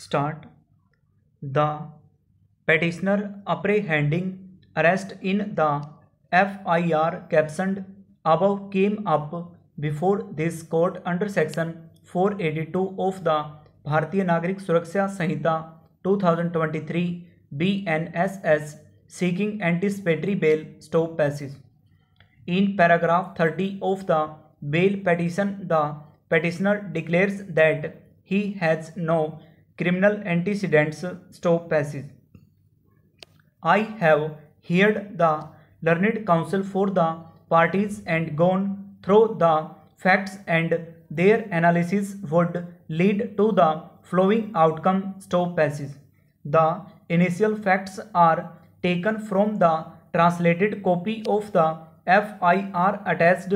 Start. The petitioner apprehending arrest in the FIR captioned above came up before this court under section 482 of the Bharatiya Nagrik Suraksha Sanhita 2023 BNSS seeking anticipatory bail stop passage. In paragraph 30 of the bail petition, the petitioner declares that he has no criminal antecedents. Stop passage. I have heard the learned counsel for the parties and gone through the facts, and their analysis would lead to the following outcome. Stop passage. The initial facts are taken from the translated copy of the FIR attached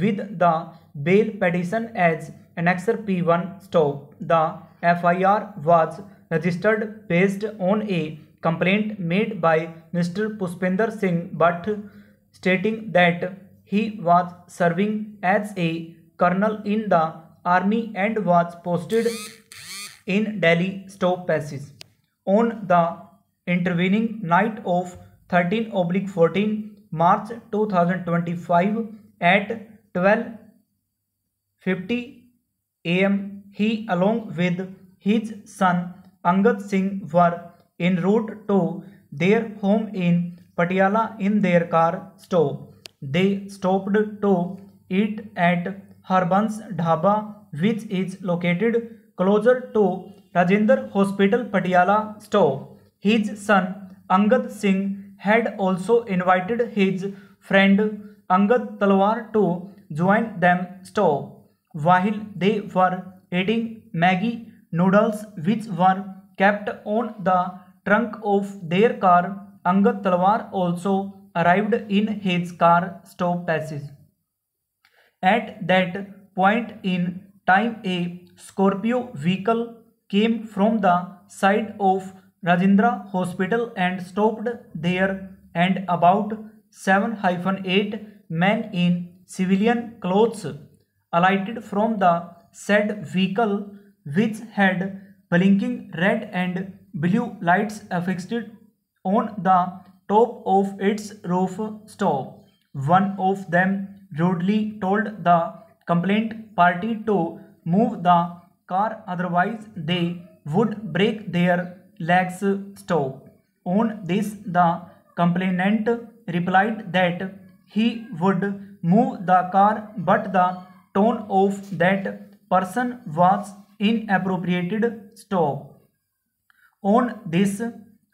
with the bail petition as Annexure P1. Stop. The FIR was registered based on a complaint made by Mr. Pushpinder Singh Bhatt stating that he was serving as a colonel in the army and was posted in Delhi. Stop passage. On the intervening night of 13/14 March 2025 at 12:50 am, he along with his son Angad Singh were en route to their home in Patiala in their car. Stop. They stopped to eat at Harbans Dhaba, which is located closer to Rajendra Hospital, Patiala. Stop. His son Angad Singh had also invited his friend Angad Talwar to join them. Stop. While they were eating Maggi noodles which were kept on the trunk of their car, Angad Talwar also arrived in his car. Stop passage. At that point in time, a Scorpio vehicle came from the side of Rajendra Hospital and stopped there, and about 7-8 men in civilian clothes alighted from the said vehicle, which had blinking red and blue lights affixed on the top of its roof. Stop. One of them rudely told the complaint party to move the car, otherwise they would break their legs. Stop. On this, the complainant replied that he would move the car, but the tone of that person was inappropriate. Stop. On this,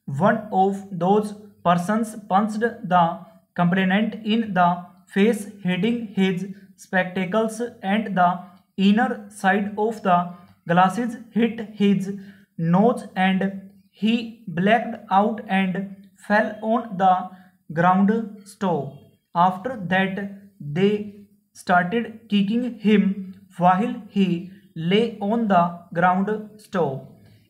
one of those persons punched the complainant in the face, hitting his spectacles, and the inner side of the glasses hit his nose, and he blacked out and fell on the ground. Stop. After that, they started kicking him while he lay on the ground. Stop.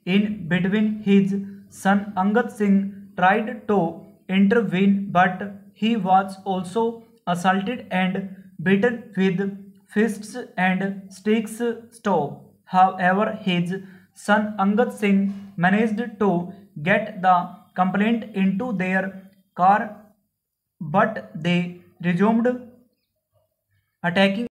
In between, his son Angad Singh tried to intervene, but he was also assaulted and beaten with fists and sticks. Stop. However, his son Angad Singh managed to get the complaint into their car, but they resumed attacking